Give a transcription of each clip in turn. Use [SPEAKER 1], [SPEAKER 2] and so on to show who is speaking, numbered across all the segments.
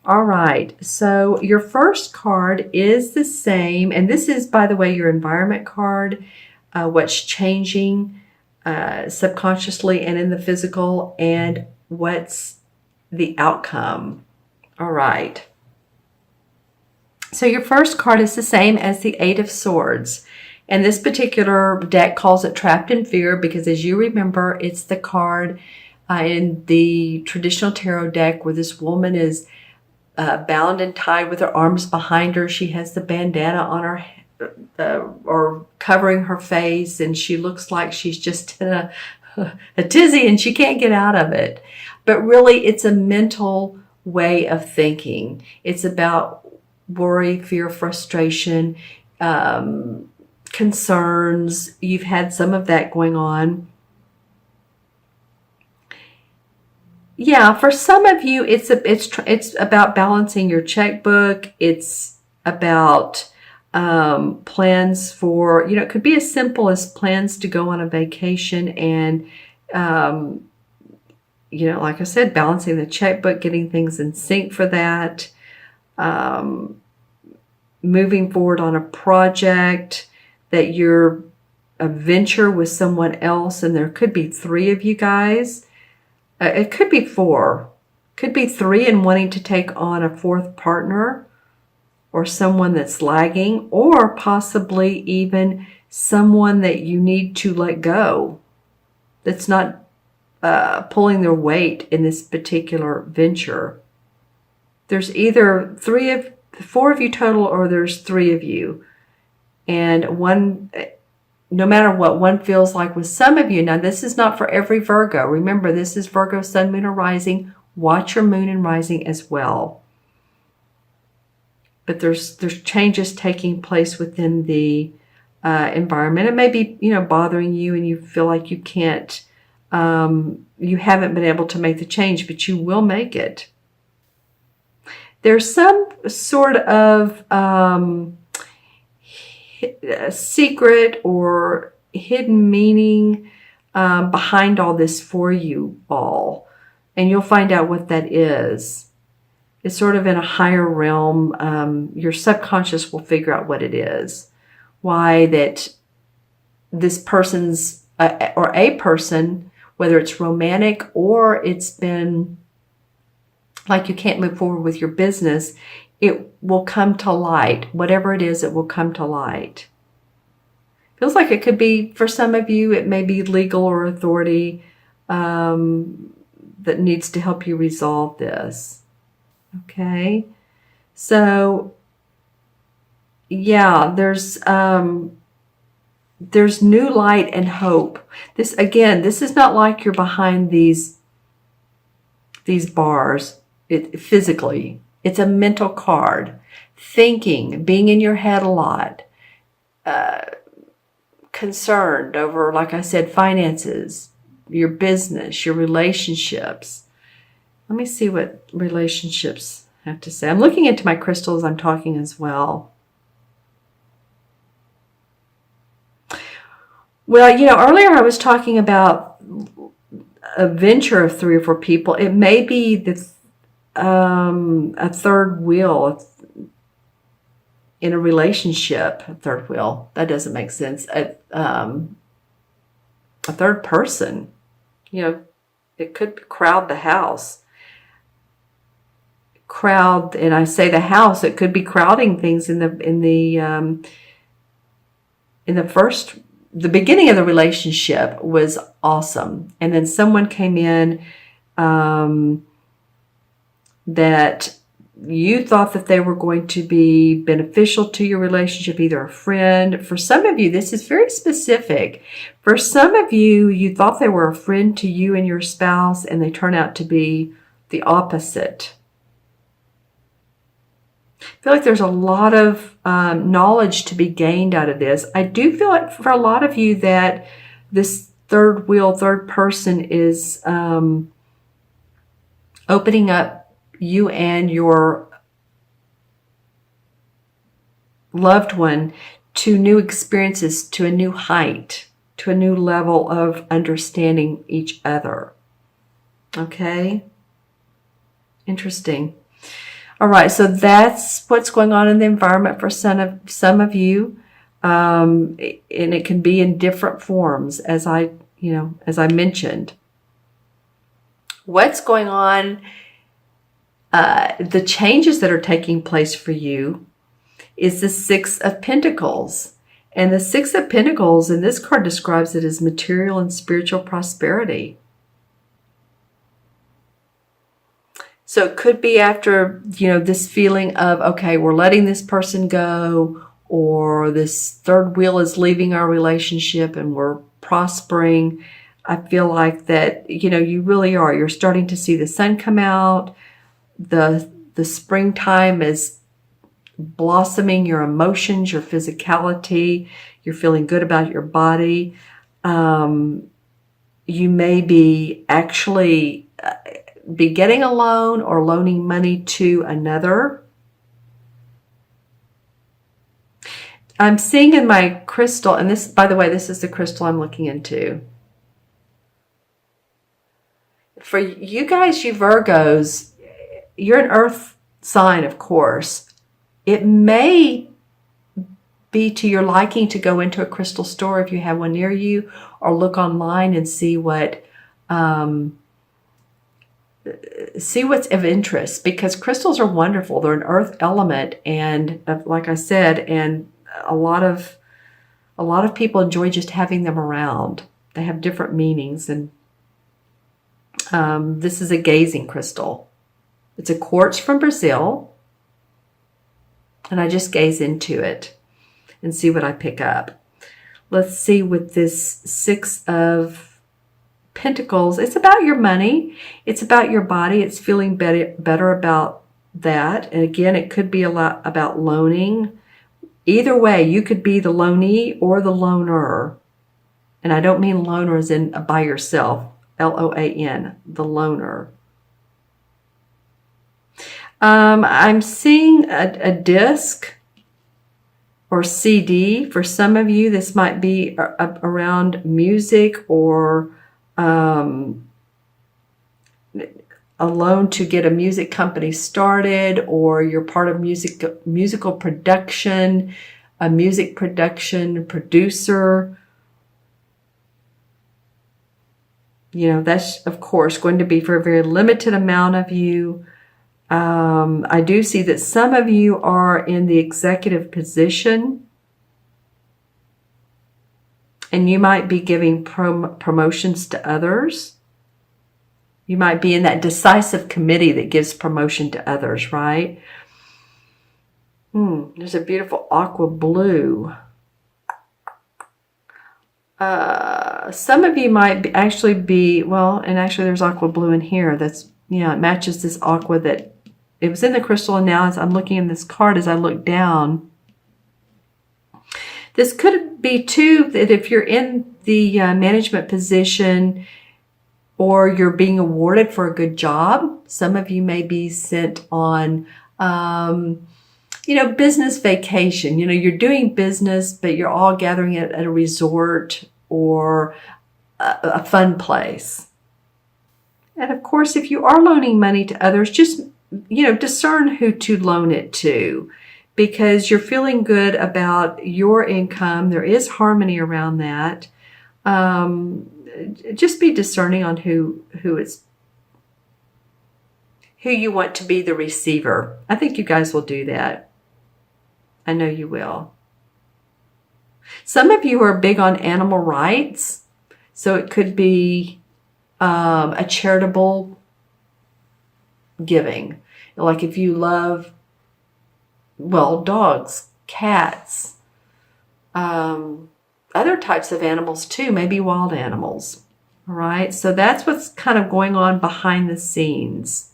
[SPEAKER 1] All right, so your first card is the same, and this is, by the way, your environment card, what's changing subconsciously and in the physical, and what's the outcome. All right. So your first card is the same as the Eight of Swords. And this particular deck calls it Trapped in Fear because, as you remember, it's the card in the traditional tarot deck where this woman is bound and tied with her arms behind her. She has the bandana on her or covering her face, and she looks like she's just in a tizzy and she can't get out of it. But really, it's a mental way of thinking. It's about worry, fear, frustration, concerns. You've had some of that going on. Yeah, for some of you, it's about balancing your checkbook. It's about plans for, it could be as simple as plans to go on a vacation and, like I said, balancing the checkbook, getting things in sync for that, moving forward on a project that you're a venture with someone else, and there could be three of you guys. It could be four. Could be three and wanting to take on a fourth partner or someone that's lagging, or possibly even someone that you need to let go that's not pulling their weight in this particular venture. There's either four of you total, or there's three of you. And one, no matter what one feels like with some of you. Now, this is not for every Virgo. Remember, this is Virgo, Sun, Moon, or Rising. Watch your Moon and Rising as well. But there's changes taking place within the environment. It may be, bothering you, and you feel like you can't, you haven't been able to make the change, but you will make it. There's some sort of secret or hidden meaning behind all this for you all. And you'll find out what that is. It's sort of in a higher realm. Your subconscious will figure out what it is. Why that this person's, or a person, whether it's romantic or it's been like you can't move forward with your business, it will come to light. Whatever it is, it will come to light. Feels like it could be, for some of you, it may be legal or authority that needs to help you resolve this. Okay. So, yeah, there's new light and hope. This is not like you're behind these bars physically. It's a mental card. Thinking, being in your head a lot. Concerned over, like I said, finances, your business, your relationships. Let me see what relationships have to say. I'm looking into my crystals. I'm talking as well. Well, earlier I was talking about a venture of 3 or 4 people. It may be a third wheel in a relationship. A third wheel. That doesn't make sense. A third person. It could crowd the house. And I say the house, it could be crowding things in the beginning of the relationship was awesome. And then someone came in that you thought that they were going to be beneficial to your relationship, either a friend. For some of you, this is very specific. For some of you, you thought they were a friend to you and your spouse, and they turn out to be the opposite. I feel like there's a lot of knowledge to be gained out of this. I do feel like for a lot of you that this third wheel, third person is opening up you and your loved one to new experiences, to a new height, to a new level of understanding each other. Okay? Interesting. All right, so that's what's going on in the environment for some of you, and it can be in different forms, as I mentioned. What's going on? The changes that are taking place for you is the Six of Pentacles. And the Six of Pentacles, and this card describes it as material and spiritual prosperity. So it could be after, this feeling of, okay, we're letting this person go, or this third wheel is leaving our relationship and we're prospering. I feel like that, you really are. You're starting to see the sun come out. The springtime is blossoming your emotions, your physicality. You're feeling good about your body. You may be actually be getting a loan or loaning money to another. I'm seeing in my crystal, and this, by the way, this is the crystal I'm looking into. For you guys, you Virgos, you're an earth sign, of course. It may be to your liking to go into a crystal store if you have one near you, or look online and see what's of interest, because crystals are wonderful. They're an earth element, and like I said, and a lot of people enjoy just having them around. They have different meanings, and this is a gazing crystal. It's a quartz from Brazil, and I just gaze into it and see what I pick up. Let's see with this Six of Pentacles. It's about your money. It's about your body. It's feeling better about that. And again, it could be a lot about loaning. Either way, you could be the loanee or the loaner. And I don't mean loaner as in by yourself. L-O-A-N, the loaner. I'm seeing a disc or CD. For some of you, this might be around music, or a loan to get a music company started, or you're part of musical production, a music production producer. That's, of course, going to be for a very limited amount of you. I do see that some of you are in the executive position, and you might be giving promotions to others. You might be in that decisive committee that gives promotion to others, right? There's a beautiful aqua blue. Some of you might actually be, and actually there's aqua blue in here. That's, it matches this aqua that it was in the crystal, and now as I'm looking in this card, as I look down, this could be too that if you're in the management position, or you're being awarded for a good job, some of you may be sent on, business vacation. You're doing business, but you're all gathering at a resort or a fun place. And of course, if you are loaning money to others, just, discern who to loan it to, because you're feeling good about your income. There is harmony around that. Just be discerning on who you want to be the receiver. I think you guys will do that. I know you will. Some of you are big on animal rights, so it could be a charitable giving. Like if you love, dogs, cats, other types of animals too, maybe wild animals. All right, so that's what's kind of going on behind the scenes.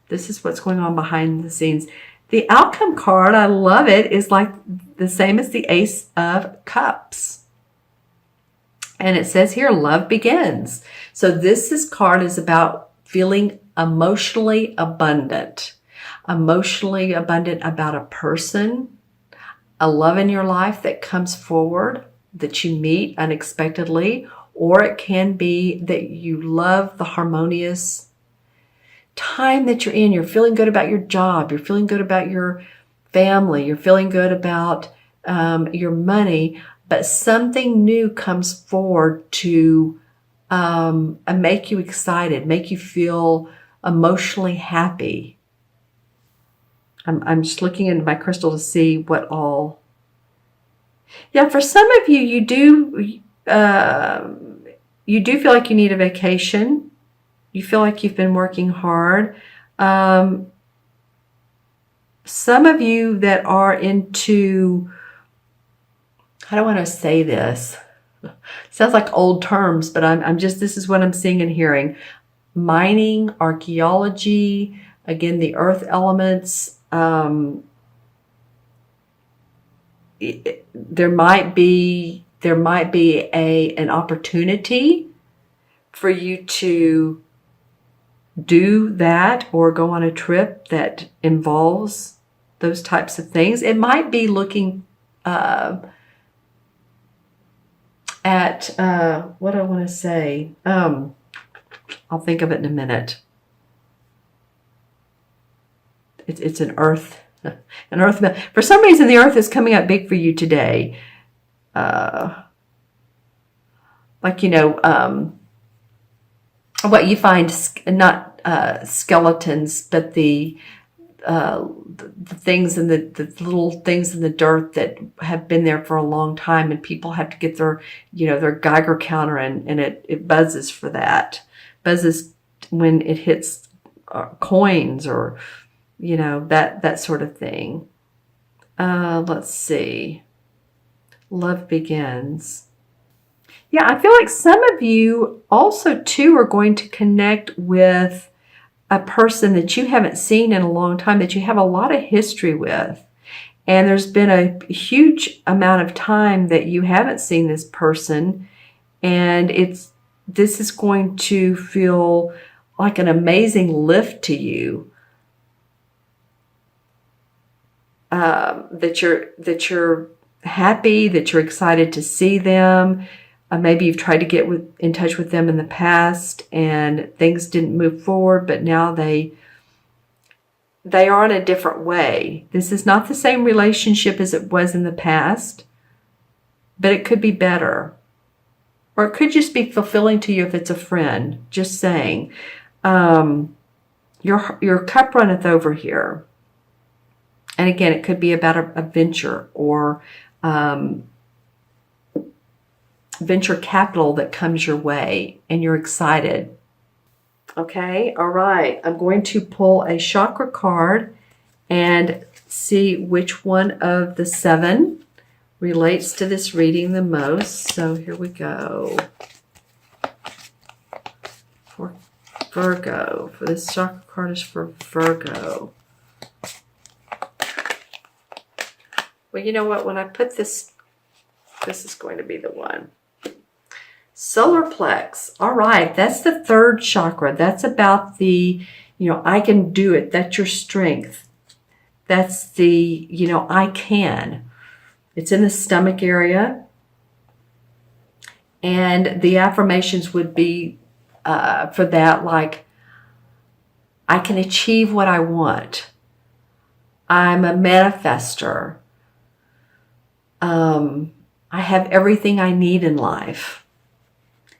[SPEAKER 1] This is what's going on behind the scenes. The outcome card, I love it, is like the same as the Ace of Cups. And it says here, love begins. So this card is about feeling emotionally abundant. Emotionally abundant about a person, a love in your life that comes forward, that you meet unexpectedly, or it can be that you love the harmonious time that you're in. You're feeling good about your job. You're feeling good about your family. You're feeling good about your money. But something new comes forward to make you excited, make you feel emotionally happy. I'm just looking into my crystal to see what all. Yeah, for some of you, you do feel like you need a vacation. You feel like you've been working hard. Some of you that are into, how do I want to say this? Sounds like old terms, but I'm just, this is what I'm seeing and hearing. Mining, archaeology, again, the earth elements. There might be an opportunity for you to do that or go on a trip that involves those types of things. It might be looking at what I want to say. I'll think of it in a minute. It's an earth. An earth. For some reason, the earth is coming up big for you today. Like, what you find, not skeletons, but the things in the little things in the dirt that have been there for a long time, and people have to get their Geiger counter and it buzzes for that. Buzzes when it hits coins or that sort of thing. Let's see. Love begins. Yeah, I feel like some of you also too are going to connect with a person that you haven't seen in a long time, that you have a lot of history with. And there's been a huge amount of time that you haven't seen this person. And this is going to feel like an amazing lift to you. That you're happy, that you're excited to see them. Maybe you've tried to get in touch with them in the past and things didn't move forward, but now they are in a different way. This is not the same relationship as it was in the past, but it could be better. Or it could just be fulfilling to you if it's a friend. Just saying. Your cup runneth over here. And again, it could be about a venture or venture capital that comes your way and you're excited. Okay, all right. I'm going to pull a chakra card and see which one of the 7 relates to this reading the most. So here we go. For Virgo. For this chakra card is for Virgo. Well, you know what? When I put this is going to be the one. Solar plex. All right. That's the 3rd chakra. That's about the, I can do it. That's your strength. That's the, I can. It's in the stomach area. And the affirmations would be for that, like, I can achieve what I want. I'm a manifester. I have everything I need in life.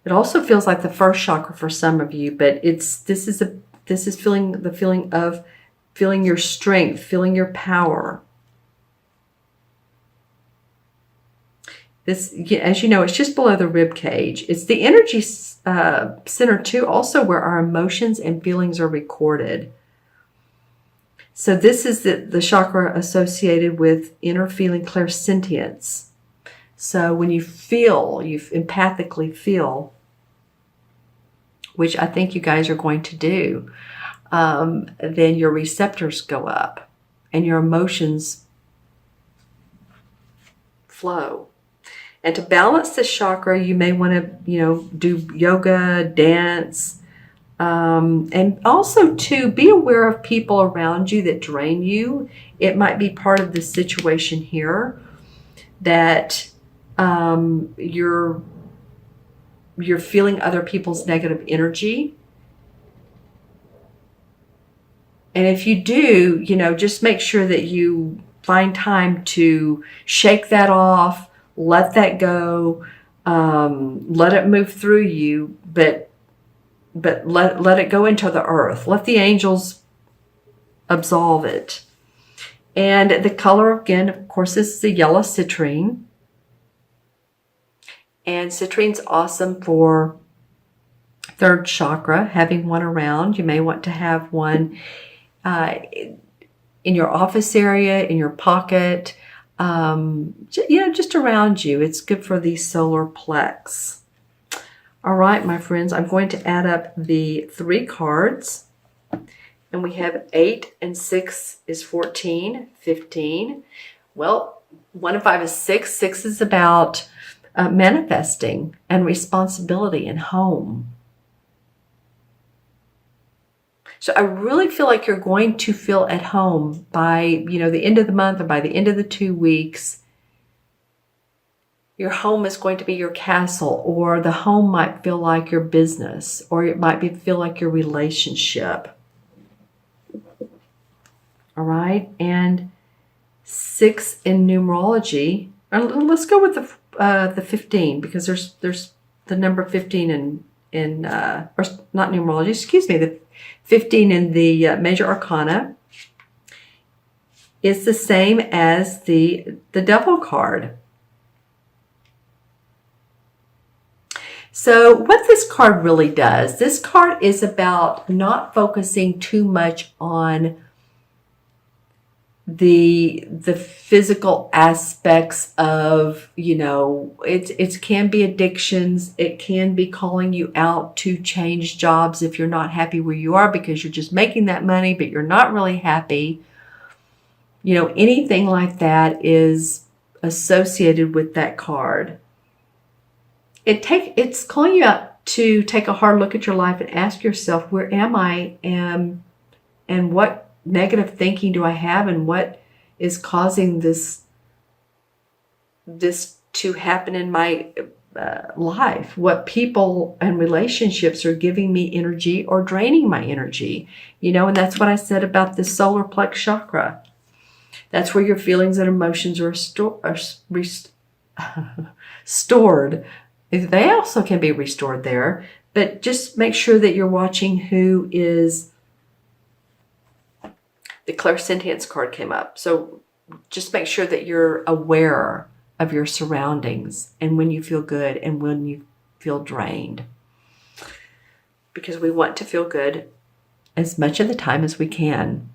[SPEAKER 1] It also feels like the 1st chakra for some of you, but this is feeling the feeling of feeling your strength, feeling your power. This, as you know, it's just below the rib cage. It's the energy center too, also where our emotions and feelings are recorded. So this is the chakra associated with inner feeling clairsentience. So when you empathically feel, which I think you guys are going to do, then your receptors go up and your emotions flow. And to balance this chakra, you may want to, do yoga, dance, and also to be aware of people around you that drain you. It might be part of the situation here that you're feeling other people's negative energy. And if you do, just make sure that you find time to shake that off, let that go, let it move through you, but let it go into the earth. Let the angels absolve it. And the color, again, of course, is the yellow citrine. And citrine's awesome for third chakra, having one around. You may want to have one in your office area, in your pocket, just around you. It's good for the solar plex. All right, my friends, I'm going to add up the 3 cards. And we have 8 and 6 is 14, 15. Well, 1 and 5 is 6. 6 is about manifesting and responsibility and home. So I really feel like you're going to feel at home by, the end of the month or by the end of the 2 weeks. Your home is going to be your castle, or the home might feel like your business, or it might feel like your relationship. All right, and 6 in numerology. Let's go with the 15, because there's the number 15 in or not numerology. Excuse me, the 15 in the major arcana is the same as the Devil card. So what this card really does, this card is about not focusing too much on the physical aspects of, it can be addictions. It can be calling you out to change jobs if you're not happy where you are because you're just making that money, but you're not really happy. Anything like that is associated with that card. It's calling you out to take a hard look at your life and ask yourself, where am I, and what negative thinking do I have, and what is causing this to happen in my life? What people and relationships are giving me energy or draining my energy? And that's what I said about the solar plex chakra. That's where your feelings and emotions are stored. They also can be restored there, but just make sure that you're watching who is. The clairsentience card came up. So just make sure that you're aware of your surroundings and when you feel good and when you feel drained. Because we want to feel good as much of the time as we can.